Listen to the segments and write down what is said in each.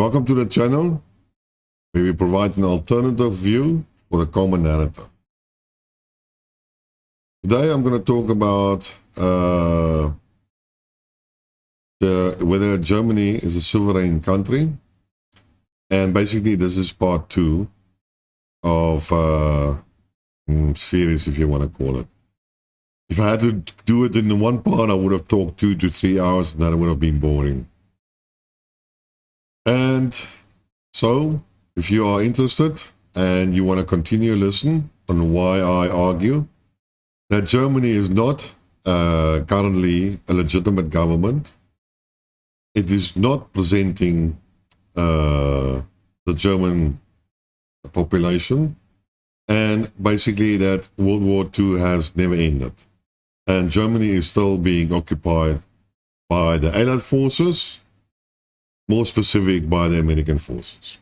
Welcome to the channel where we provide an alternative view for the common narrative. Today I'm going to talk about whether Germany is a sovereign country, and basically this is part 2 of series, if you want to call it. If I had to do it in one part, I would have talked 2 to 3 hours, and that would have been boring. And so, if you are interested and you want to continue listen on why I argue that Germany is not currently a legitimate government, it is not presenting the German population, and basically that World War II has never ended. And Germany is still being occupied by the Allied forces, more specific by the American forces.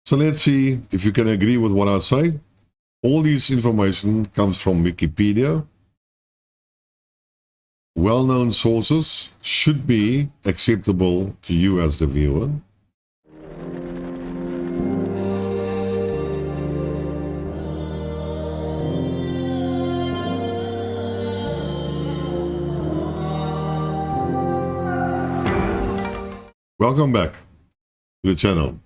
So let's see if you can agree with what I say. All this information comes from Wikipedia. Well-known sources should be acceptable to you as the viewer. Welcome back to the channel.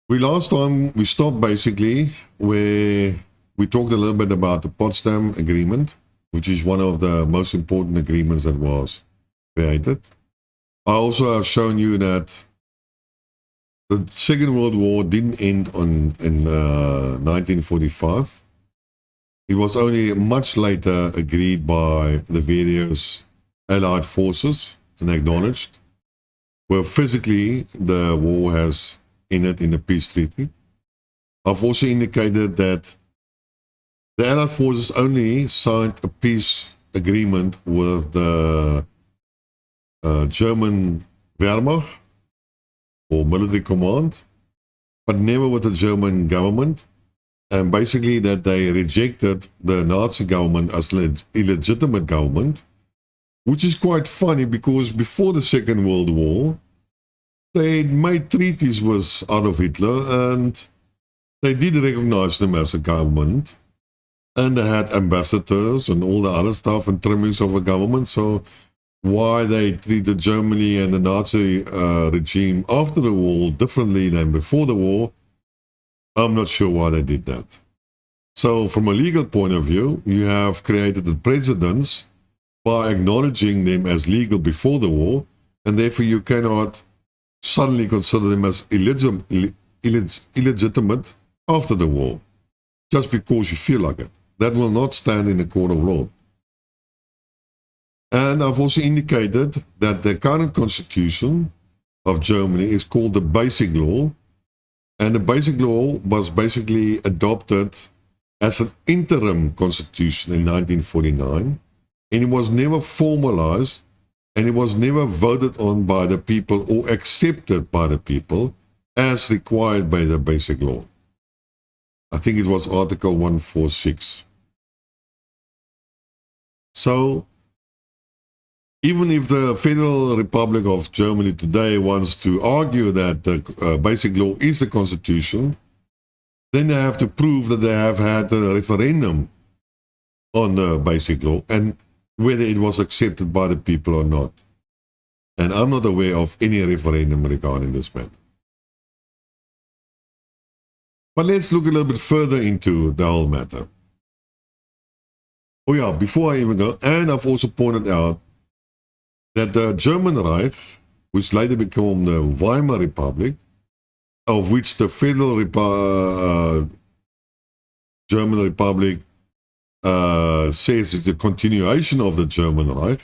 Last time we stopped basically where we talked a little bit about the Potsdam Agreement, which is one of the most important agreements that was created. I also have shown you that the Second World War didn't end in 1945. It was only much later agreed by the various Allied forces and acknowledged, where physically the war has ended in a peace treaty. I've also indicated that the Allied forces only signed a peace agreement with the German Wehrmacht, or military command, but never with the German government, and basically that they rejected the Nazi government as an illegitimate government, which is quite funny because before the Second World War, they made treaties with Adolf Hitler and they did recognize them as a government, and they had ambassadors and all the other stuff and trimmings of a government. So why they treated Germany and the Nazi regime after the war differently than before the war, I'm not sure why they did that. So from a legal point of view, you have created the precedents by acknowledging them as legal before the war, and therefore you cannot suddenly consider them as illegitimate after the war, just because you feel like it. That will not stand in a court of law. And I've also indicated that the current constitution of Germany is called the Basic Law, and the Basic Law was basically adopted as an interim constitution in 1949, and it was never formalized, and it was never voted on by the people or accepted by the people as required by the Basic Law. I think it was Article 146. So, even if the Federal Republic of Germany today wants to argue that the Basic Law is the Constitution, then they have to prove that they have had a referendum on the Basic Law and whether it was accepted by the people or not. And I'm not aware of any referendum regarding this matter. But let's look a little bit further into the whole matter. Oh yeah, before I even go, and I've also pointed out that the German Reich, which later became the Weimar Republic, of which the Federal German Republic says it's a continuation of the German Reich,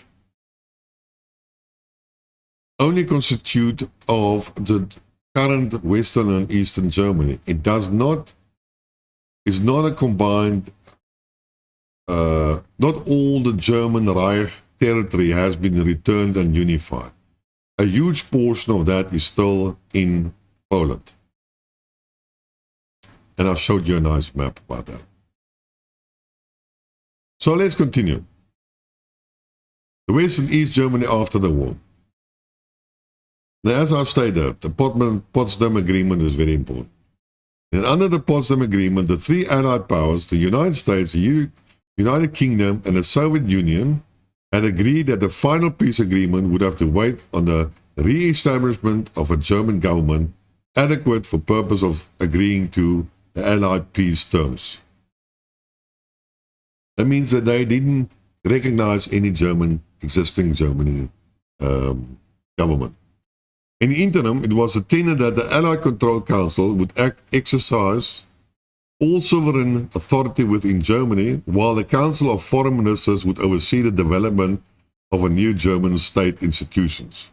only constitute of the current Western and Eastern Germany. It is not a combined, not all the German Reich territory has been returned and unified. A huge portion of that is still in Poland. And I've showed you a nice map about that. So let's continue. The West and East Germany after the war. Now, as I've stated, the Potsdam Agreement is very important. And under the Potsdam Agreement, the three Allied powers, the United States, the United Kingdom, and the Soviet Union, had agreed that the final peace agreement would have to wait on the re-establishment of a German government adequate for purpose of agreeing to the Allied peace terms. That means that they didn't recognize any existing German government. In the interim, it was intended that the Allied Control Council would exercise all sovereign authority within Germany, while the Council of Foreign Ministers would oversee the development of a new German state institutions.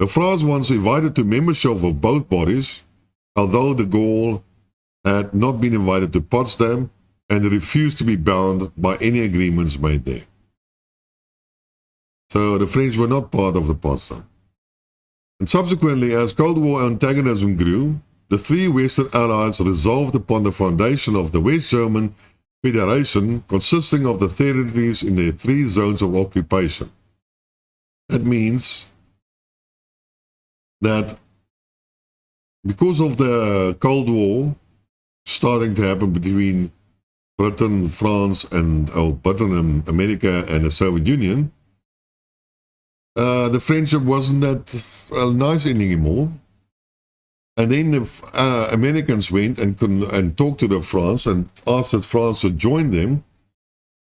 Now, France was invited to membership of both bodies, although de Gaulle had not been invited to Potsdam and refused to be bound by any agreements made there. So the French were not part of the Potsdam. And subsequently, as Cold War antagonism grew, the three Western Allies resolved upon the foundation of the West German Federation, consisting of the territories in the three zones of occupation. That means that because of the Cold War starting to happen between Britain, France, and Britain and America and the Soviet Union, the friendship wasn't that nice anymore. And then the Americans went and talked to the France and asked that France to join them.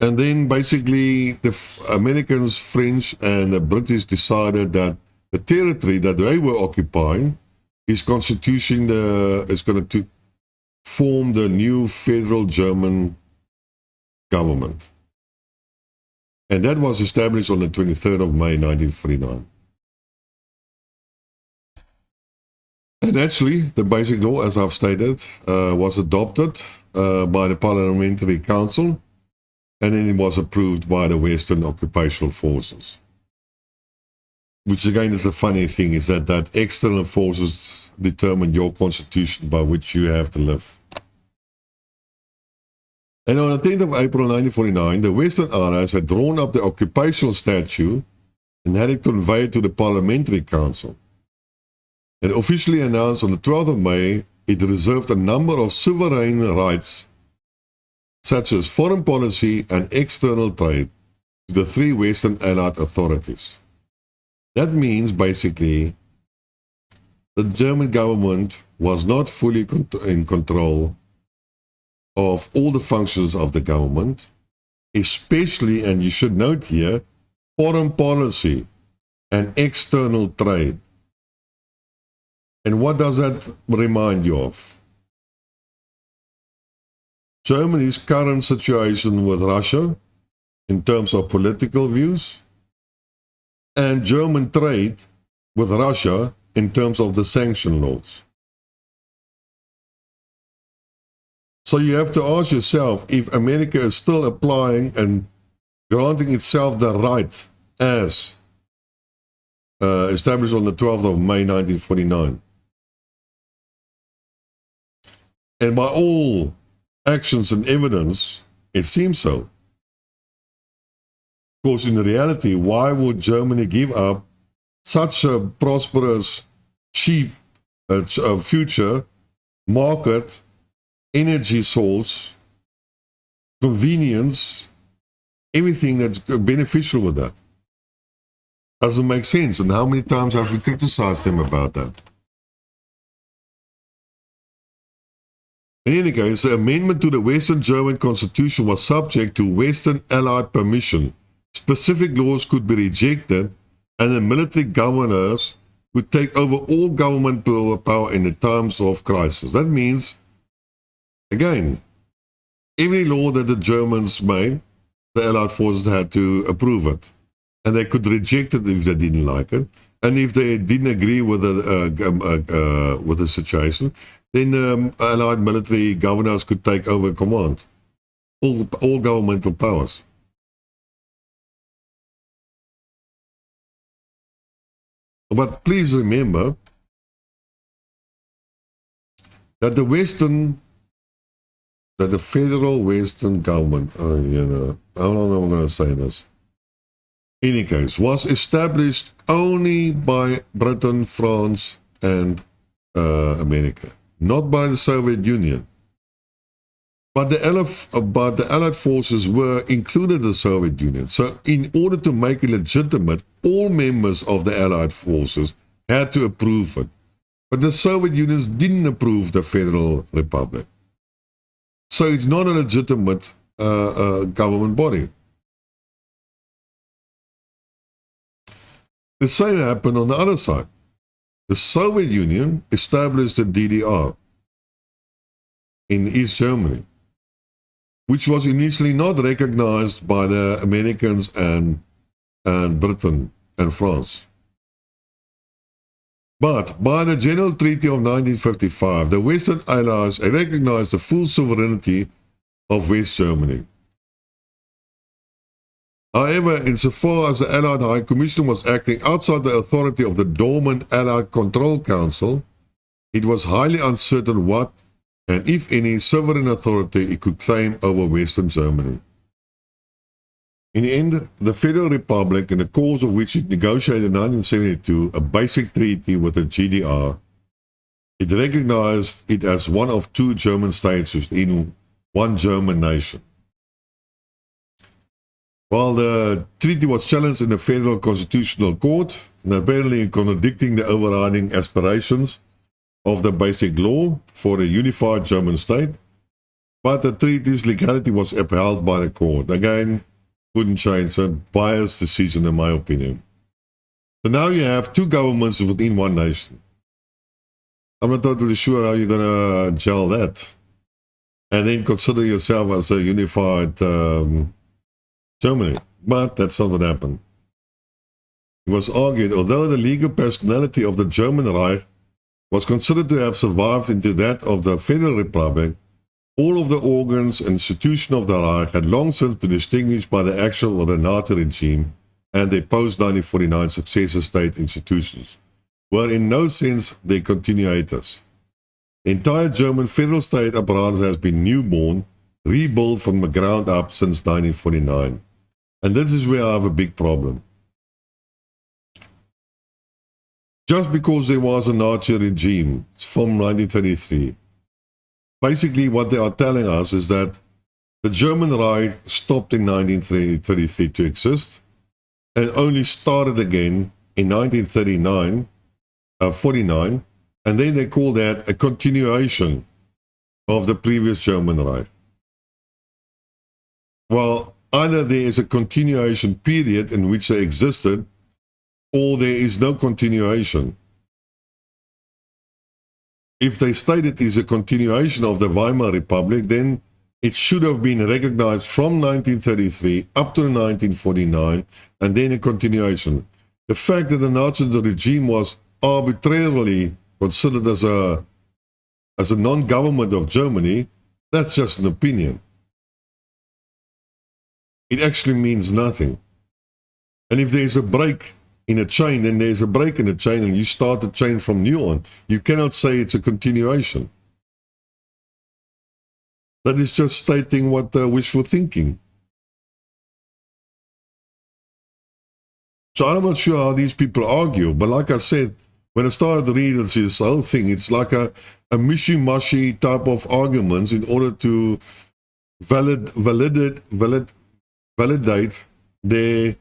And then basically the Americans, French, and the British decided that the territory that they were occupying is going to form the new federal German government. And that was established on the 23rd of May, 1949. And actually, the basic law, as I've stated, was adopted by the Parliamentary Council, and then it was approved by the Western occupational forces. Which again is the funny thing, is that external forces determine your constitution by which you have to live. And on the 10th of April 1949, the Western Allies had drawn up the occupational statute and had it conveyed to the Parliamentary Council. And officially announced on the 12th of May, it reserved a number of sovereign rights, such as foreign policy and external trade, to the three Western Allied authorities. That means basically the German government was not fully in control of all the functions of the government, especially, and you should note here, foreign policy and external trade. And what does that remind you of? Germany's current situation with Russia in terms of political views, and German trade with Russia in terms of the sanction laws. So you have to ask yourself if America is still applying and granting itself the right as established on the 12th of May 1949. And by all actions and evidence, it seems so. Of course, in reality, why would Germany give up such a prosperous, cheap future, market, energy source, convenience, everything that's beneficial with that? Doesn't make sense. And how many times have we criticized them about that? In any case, the amendment to the Western German Constitution was subject to Western Allied permission. Specific laws could be rejected, and the military governors could take over all government power in the times of crisis. That means, again, every law that the Germans made, the Allied forces had to approve it. And they could reject it if they didn't like it. And if they didn't agree with the situation, then Allied military governors could take over command, all governmental powers. But please remember that the federal Western government, how long am I going to say this? any case, was established only by Britain, France, and America, not by the Soviet Union. But the Allied forces were included in the Soviet Union. So in order to make it legitimate, all members of the Allied forces had to approve it. But the Soviet Union didn't approve the Federal Republic. So it's not a legitimate government body. The same happened on the other side. The Soviet Union established the DDR in East Germany, which was initially not recognized by the Americans and Britain and France. But by the General Treaty of 1955, the Western Allies recognized the full sovereignty of West Germany. However, insofar as the Allied High Commission was acting outside the authority of the dormant Allied Control Council, it was highly uncertain what, and if any, sovereign authority it could claim over Western Germany. In the end, the Federal Republic, in the course of which it negotiated in 1972 a basic treaty with the GDR, it recognized it as one of two German states within one German nation. While the treaty was challenged in the Federal Constitutional Court, and apparently contradicting the overriding aspirations of the Basic Law for a unified German state, but the treaty's legality was upheld by the court. Again, couldn't change, a biased decision in my opinion. So now you have two governments within one nation. I'm not totally sure how you're going to gel that. And then consider yourself as a unified Germany. But that's not what happened. It was argued, although the legal personality of the German Reich was considered to have survived into that of the Federal Republic, all of the organs and institutions of the Reich had long since been distinguished by the action of the Nazi regime and their post-1949 successor state institutions, were in no sense their continuators. The entire German federal state apparatus has been newborn, rebuilt from the ground up since 1949. And this is where I have a big problem. Just because there was a Nazi regime from 1933, basically what they are telling us is that the German Reich stopped in 1933 to exist and only started again in 1949, and then they call that a continuation of the previous German Reich. Well, either there is a continuation period in which they existed, or there is no continuation. If they state it is a continuation of the Weimar Republic, then it should have been recognized from 1933 up to 1949, and then a continuation. The fact that the Nazi regime was arbitrarily considered as a non-government of Germany, that's just an opinion. It actually means nothing. And if there's a break in a chain, then there's a break in the chain, and you start the chain from new on. You cannot say it's a continuation. That is just stating what wishful thinking. So I'm not sure how these people argue, but like I said, when I started to read this whole thing, it's like a mishy-mushy type of arguments in order to validate their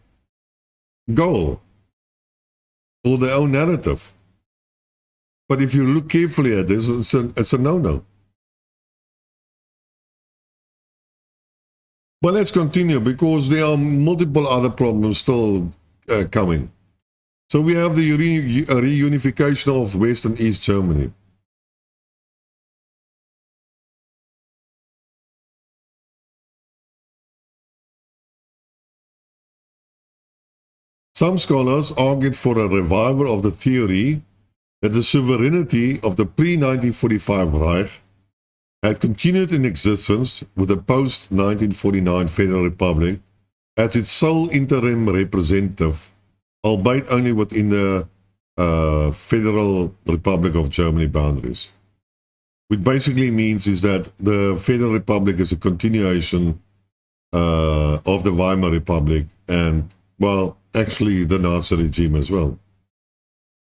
goal or their own narrative. But if you look carefully at this, it's a no-no. But let's continue, because there are multiple other problems still coming. So we have the reunification of West and East Germany. Some scholars argued for a revival of the theory that the sovereignty of the pre-1945 Reich had continued in existence with the post-1949 Federal Republic as its sole interim representative, albeit only within the Federal Republic of Germany boundaries. Which basically means is that the Federal Republic is a continuation of the Weimar Republic, and well, actually the Nazi regime as well.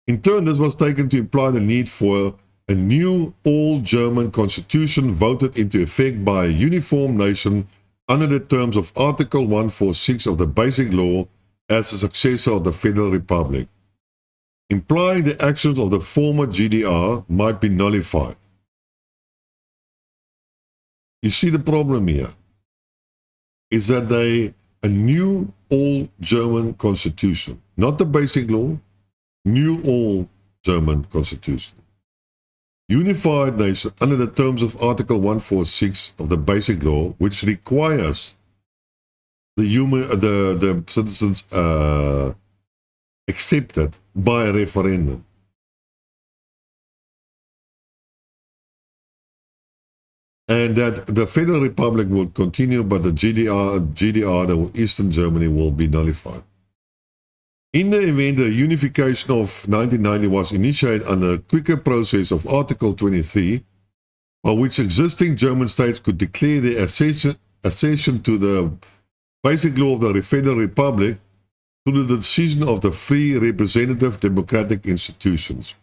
In turn, this was taken to imply the need for a new all-German constitution voted into effect by a uniform nation under the terms of Article 146 of the Basic Law as a successor of the Federal Republic, implying the actions of the former GDR might be nullified. You see the problem here is that a new all-German constitution, not the Basic Law, new all-German constitution. Unified nation under the terms of Article 146 of the Basic Law, which requires the citizens accepted by a referendum. And that the Federal Republic will continue, but the GDR, the Eastern Germany, will be nullified. In the event the unification of 1990 was initiated under a quicker process of Article 23, by which existing German states could declare their accession to the Basic Law of the Federal Republic through the decision of the free representative democratic institutions.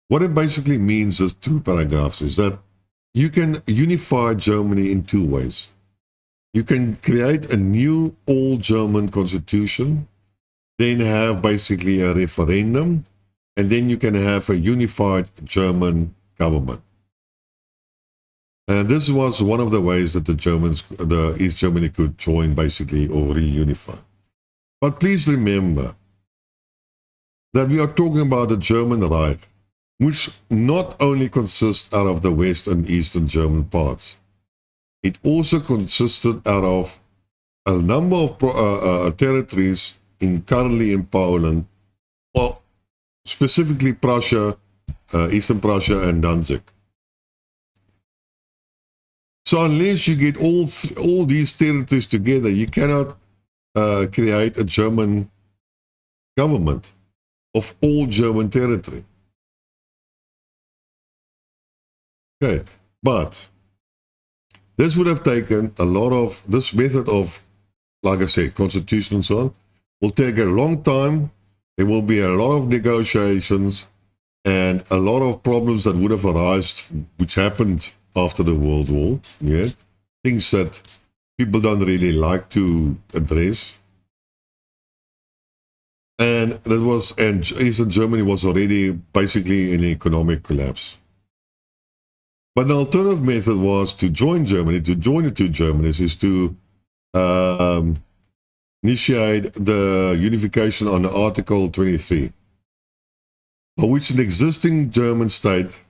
What it basically means is two paragraphs, is that you can unify Germany in two ways. You can create a new all-German constitution, then have basically a referendum, and then you can have a unified German government. And this was one of the ways that the East Germany could join basically or reunify. But please remember that we are talking about the German Reich, which not only consists out of the West and Eastern German parts. It also consisted out of a number of territories currently in Poland, or specifically Prussia, Eastern Prussia and Danzig. So unless you get all these territories together, you cannot create a German government of all German territory. Okay, but this would have taken a lot of, this method of, like I said, constitution and so on, will take a long time. There will be a lot of negotiations and a lot of problems that would have arisen, which happened after the World War. Yeah, things that people don't really like to address. And Eastern Germany was already basically in economic collapse. But the alternative method was to join Germany, to join the two Germanies, is to initiate the unification on Article 23, by which an existing German state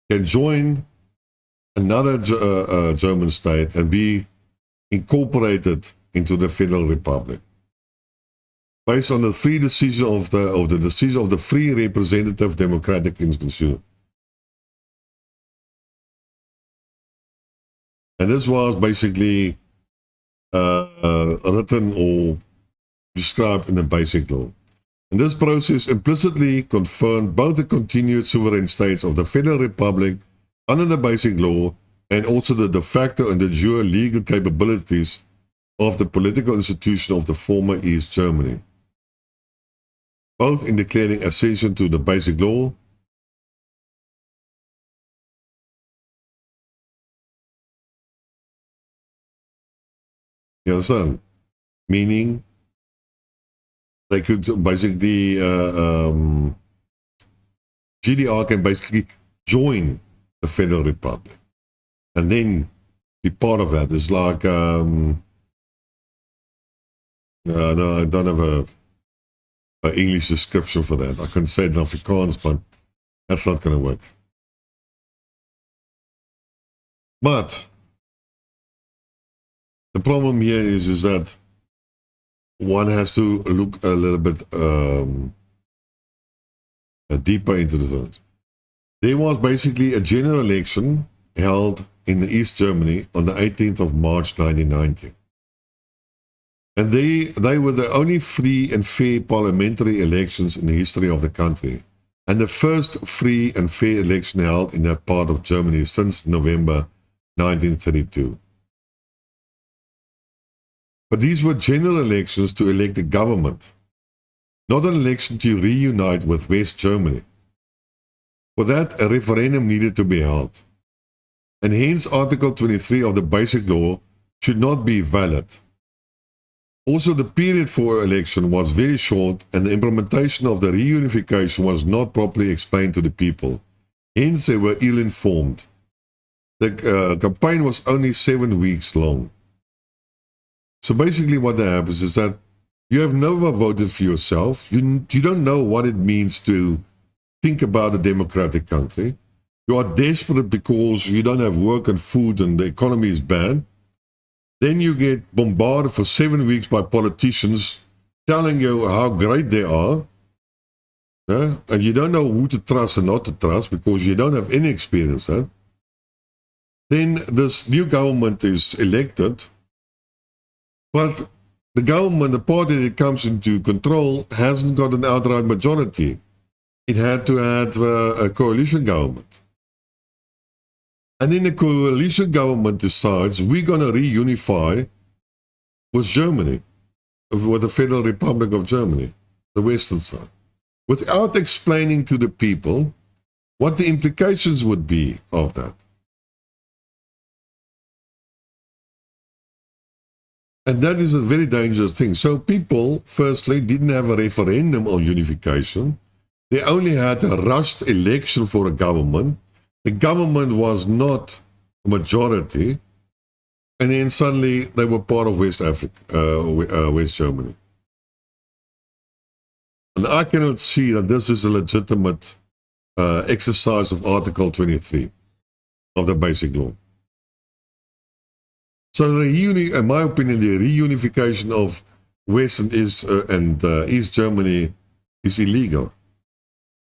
can join another German state and be incorporated into the Federal Republic, based on the free decision of the decision of the free representative democratic institution. And this was basically written or described in the Basic Law. And this process implicitly confirmed both the continued sovereign states of the Federal Republic under the Basic Law and also the de facto and de jure legal capabilities of the political institution of the former East Germany, both in declaring accession to the Basic Law you understand? Meaning they could basically GDR can basically join the Federal Republic and then be part of that. It's like no, I don't have a English description for that. I can say it in Afrikaans, but that's not going to work. But the problem here is that one has to look a little bit deeper into the things. There was basically a general election held in East Germany on the 18th of March 1990. And they were the only free and fair parliamentary elections in the history of the country, and the first free and fair election held in that part of Germany since November 1932. But these were general elections to elect a government, not an election to reunite with West Germany. For that, a referendum needed to be held. And hence Article 23 of the Basic Law should not be valid. Also, the period for election was very short and the implementation of the reunification was not properly explained to the people. Hence, they were ill-informed. The campaign was only 7 weeks long. So basically what happens is that you have never voted for yourself. You don't know what it means to think about a democratic country. You are desperate because you don't have work and food and the economy is bad. Then you get bombarded for 7 weeks by politicians telling you how great they are. And you don't know who to trust and not to trust because you don't have any experience. Then this new government is elected. But the government, the party that comes into control, hasn't got an outright majority. It had to have a coalition government. And then the coalition government decides we're going to reunify with Germany, with the Federal Republic of Germany, the western side, without explaining to the people what the implications would be of that. And that is a very dangerous thing. So people, firstly, didn't have a referendum on unification. They only had a rushed election for a government. The government was not a majority. And then suddenly they were part of West Africa, West Germany. And I cannot see that this is a legitimate exercise of Article 23 of the Basic Law. So, in my opinion, the reunification of West and East Germany is illegal.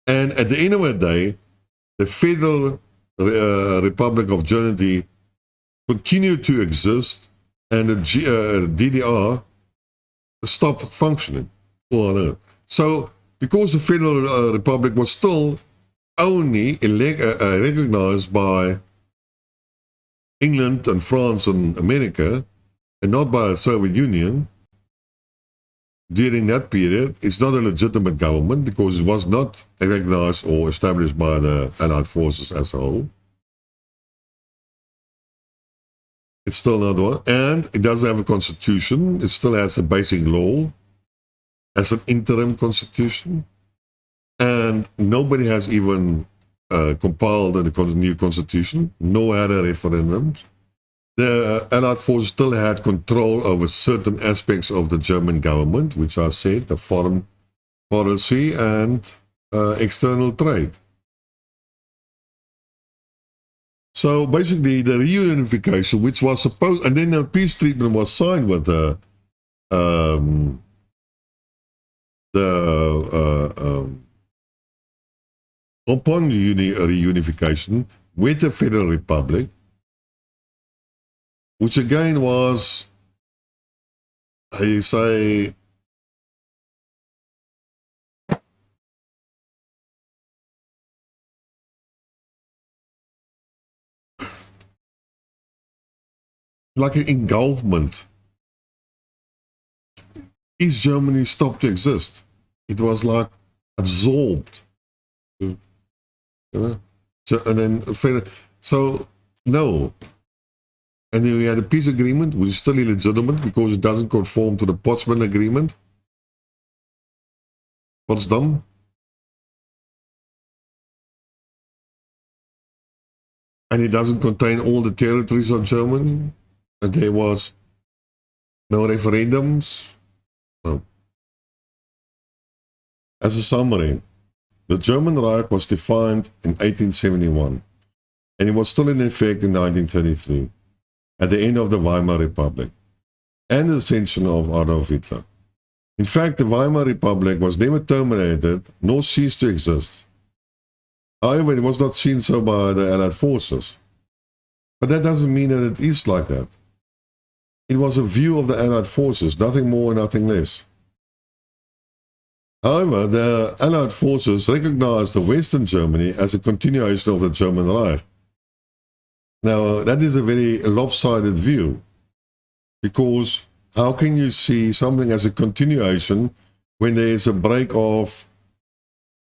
And at the end of the day, the Federal Republic of Germany continued to exist and the DDR stopped functioning. So, because the Federal Republic was still only recognized by England and France and America, and not by the Soviet Union, during that period, it's not a legitimate government because it was not recognized or established by the Allied forces as a whole. It's still not one, and it doesn't have a constitution. It still has a basic law as an interim constitution, and nobody has even compiled a new constitution, no other referendums. The Allied forces still had control over certain aspects of the German government, which I said, the foreign policy and external trade. So basically the reunification, which was supposed, and then the peace treaty was signed with upon reunification with the Federal Republic, which again was, I say, like an engulfment. East Germany stopped to exist. It was like absorbed. So no. And then we had a peace agreement, which is still illegitimate because it doesn't conform to the Potsdam Agreement. Potsdam. And it doesn't contain all the territories of Germany. And there was no referendums. No. As a summary, the German Reich was defined in 1871, and it was still in effect in 1933, at the end of the Weimar Republic, and the ascension of Adolf Hitler. In fact, the Weimar Republic was never terminated, nor ceased to exist. However, it was not seen so by the Allied forces. But that doesn't mean that it is like that. It was a view of the Allied forces, nothing more, nothing less. However, the Allied forces recognized the Western Germany as a continuation of the German Reich. Now, that is a very lopsided view, because how can you see something as a continuation when there is a break of,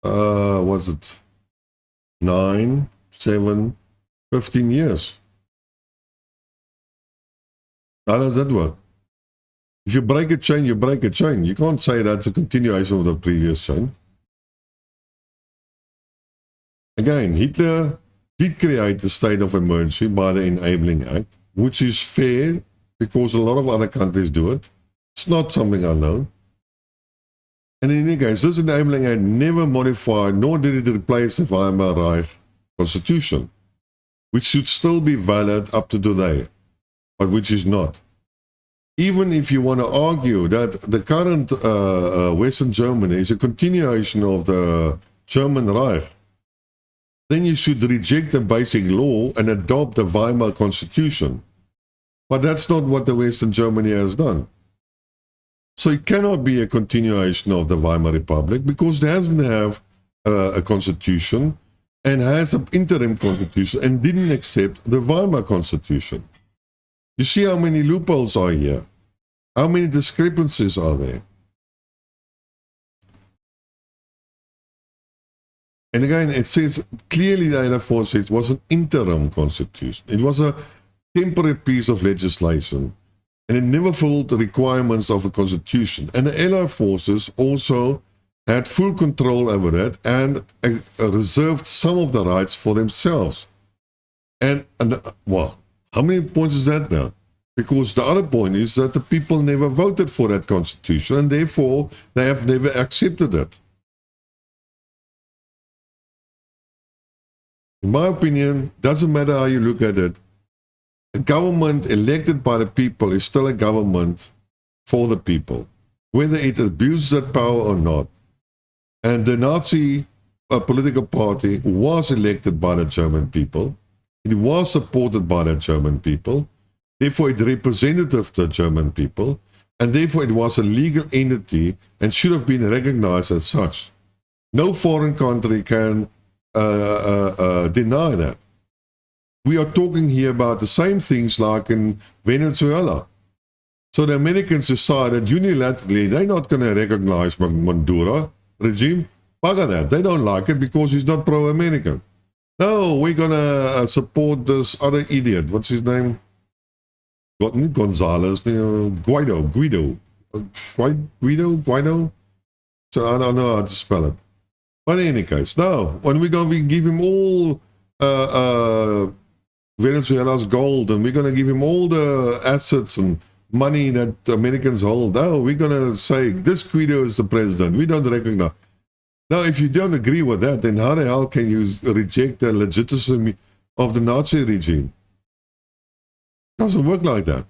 what's it, 9, 7, 15 years? How does that work? If you break a chain, you break a chain. You can't say that's a continuation of the previous chain. Again, Hitler did create the state of emergency by the Enabling Act, which is fair because a lot of other countries do it. It's not something unknown. And in any case, this Enabling Act never modified, nor did it replace the Weimar Reich Constitution, which should still be valid up to today, but which is not. Even if you want to argue that the current Western Germany is a continuation of the German Reich, then you should reject the basic law and adopt the Weimar Constitution. But that's not what the Western Germany has done. So it cannot be a continuation of the Weimar Republic because it doesn't have a constitution and has an interim constitution and didn't accept the Weimar Constitution. You see how many loopholes are here? How many discrepancies are there? And again, it says clearly the Allied forces was an interim constitution. It was a temporary piece of legislation, and it never fulfilled the requirements of a constitution. And the Allied forces also had full control over that and reserved some of the rights for themselves. And well, how many points is that now? Because the other point is that the people never voted for that constitution, and therefore they have never accepted it. In my opinion, doesn't matter how you look at it, a government elected by the people is still a government for the people, whether it abuses that power or not. And the Nazi political party was elected by the German people. It was supported by the German people. Therefore, it represented the German people. And therefore, it was a legal entity and should have been recognized as such. No foreign country can deny that. We are talking here about the same things like in Venezuela. So the Americans decided unilaterally they're not going to recognize Maduro regime. Bugger that. They don't like it because he's not pro-American. No, we're going to support this other idiot. What's his name? Gonzalez. Guido. So I don't know how to spell it. But in any case, now, when we're going to give him all Venezuela's gold, and we're going to give him all the assets and money that the Americans hold, now we're going to say, this Guido is the president. We don't recognize. Now, if you don't agree with that, then how the hell can you reject the legitimacy of the Nazi regime? It doesn't work like that.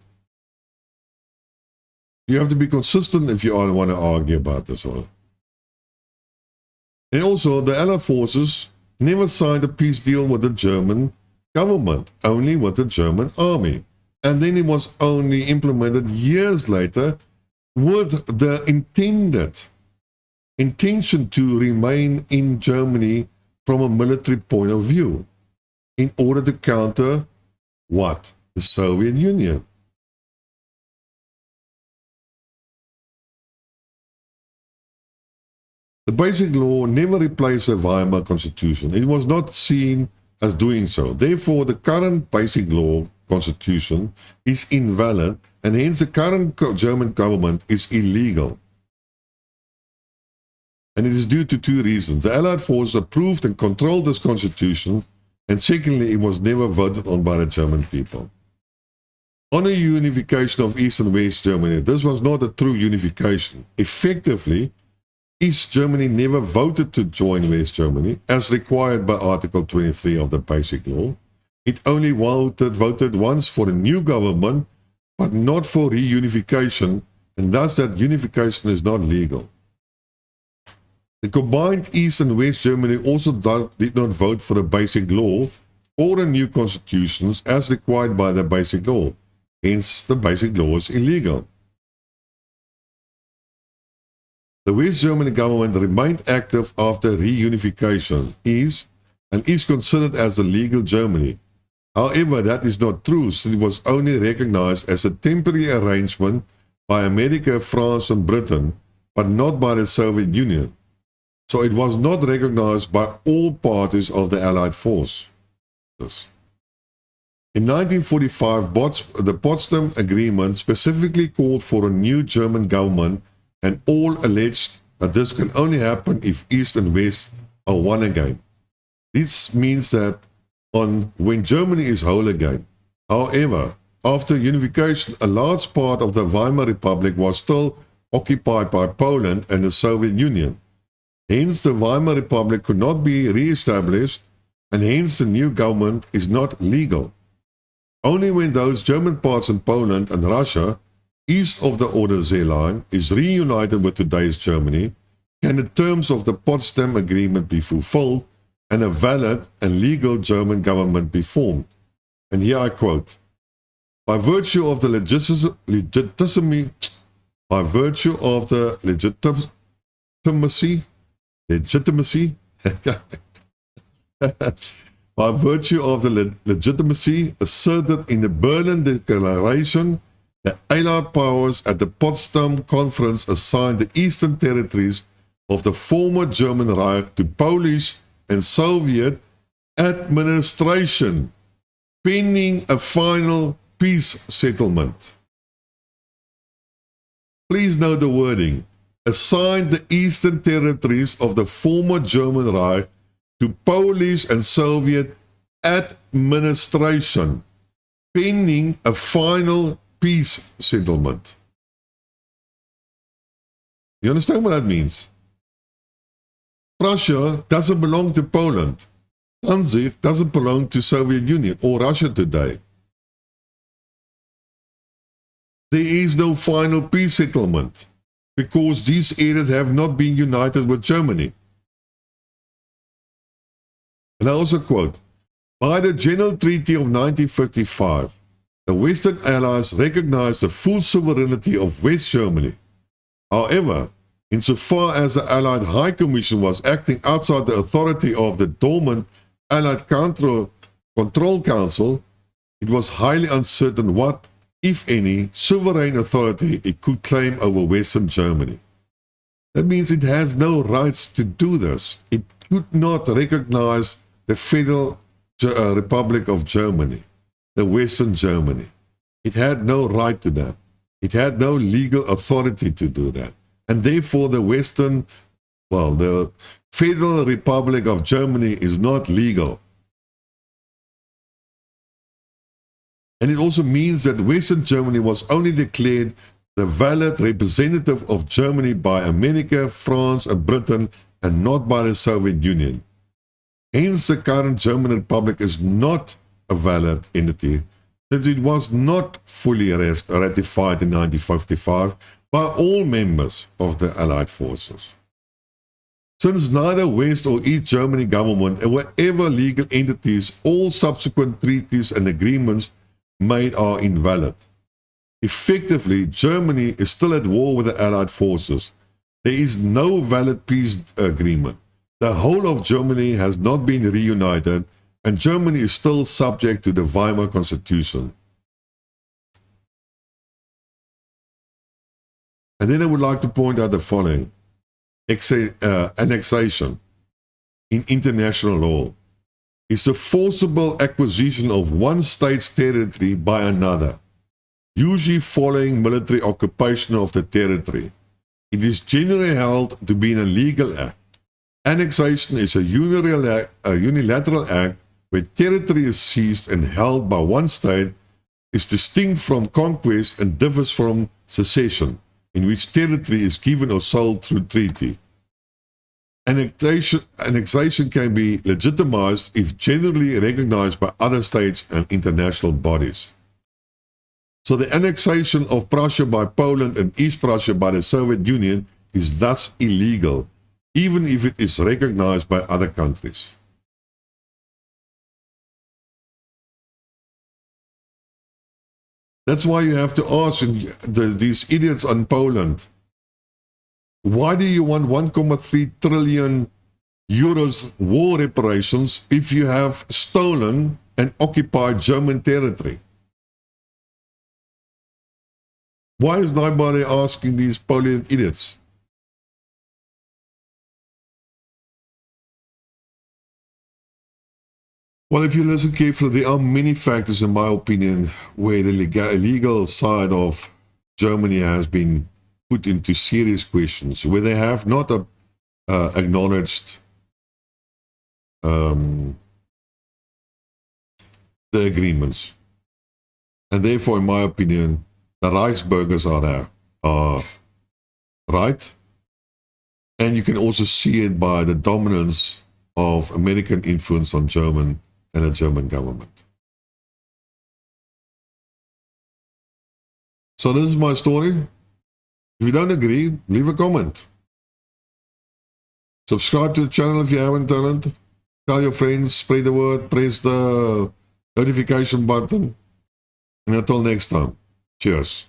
You have to be consistent if you all want to argue about this all. And also, the Allied forces never signed a peace deal with the German government, only with the German army. And then it was only implemented years later with the intention to remain in Germany from a military point of view in order to counter what? The Soviet Union. The Basic Law never replaced the Weimar Constitution. It was not seen as doing so. Therefore, the current Basic Law Constitution is invalid, and hence the current German government is illegal. And it is due to two reasons. The Allied forces approved and controlled this constitution, and secondly, it was never voted on by the German people. On the unification of East and West Germany, this was not a true unification. Effectively, East Germany never voted to join West Germany, as required by Article 23 of the Basic Law. It only voted once for a new government, but not for reunification, and thus that unification is not legal. The combined East and West Germany also did not vote for a Basic Law or a new constitutions as required by the Basic Law. Hence, the Basic Law is illegal. The West German government remained active after reunification and is considered as a legal Germany. However, that is not true, since it was only recognized as a temporary arrangement by America, France, and Britain, but not by the Soviet Union. So it was not recognized by all parties of the Allied force. In 1945, the Potsdam Agreement specifically called for a new German government, and all alleged that this can only happen if East and West are one again. This means that when Germany is whole again. However, after unification, a large part of the Weimar Republic was still occupied by Poland and the Soviet Union. Hence, the Weimar Republic could not be re-established, and hence the new government is not legal. Only when those German parts in Poland and Russia, east of the Oder-See line, is reunited with today's Germany, can the terms of the Potsdam Agreement be fulfilled and a valid and legal German government be formed. And here I quote, by virtue of the legitimacy, by virtue of the legitimacy asserted in the Berlin Declaration, the Allied powers at the Potsdam Conference assigned the eastern territories of the former German Reich to Polish and Soviet administration, pending a final peace settlement. Please note the wording. Assigned the eastern territories of the former German Reich to Polish and Soviet administration, pending a final peace settlement. You understand what that means? Prussia doesn't belong to Poland. Danzig doesn't belong to Soviet Union or Russia today. There is no final peace settlement because these areas have not been united with Germany. And I also quote, by the General Treaty of 1955, the Western Allies recognized the full sovereignty of West Germany. However, insofar as the Allied High Commission was acting outside the authority of the dormant Allied Control Council, it was highly uncertain what, if any, sovereign authority it could claim over Western Germany. That means it has no rights to do this. It could not recognize the Federal Republic of Germany, the Western Germany. It had no right to that. It had no legal authority to do that. And therefore the the Federal Republic of Germany is not legal. And it also means that Western Germany was only declared the valid representative of Germany by America, France, and Britain, and not by the Soviet Union. Hence, the current German Republic is not a valid entity, since it was not fully ratified in 1955 by all members of the Allied forces. Since neither West or East Germany government were ever legal entities, all subsequent treaties and agreements made are invalid. Effectively, Germany is still at war with the Allied forces. There is no valid peace agreement. The whole of Germany has not been reunited, and Germany is still subject to the Weimar Constitution. And then I would like to point out the following. Annexation in international law is the forcible acquisition of one state's territory by another, usually following military occupation of the territory. It is generally held to be an illegal act. Annexation is a unilateral act where territory is seized and held by one state, is distinct from conquest and differs from secession, in which territory is given or sold through treaty. Annexation can be legitimized if generally recognized by other states and international bodies. So the annexation of Prussia by Poland and East Prussia by the Soviet Union is thus illegal, even if it is recognized by other countries. That's why you have to ask these idiots in Poland, why do you want 1.3 trillion euros war reparations if you have stolen and occupied German territory? Why is nobody asking these Polish idiots? Well, if you listen carefully, there are many factors, in my opinion, where the legal side of Germany has been put into serious questions, where they have not acknowledged the agreements. And therefore, in my opinion, the Reichsbürgers are right. And you can also see it by the dominance of American influence on German and the German government. So this is my story. If you don't agree, leave a comment. Subscribe to the channel if you haven't done it. Tell your friends, spread the word, press the notification button. And until next time, cheers.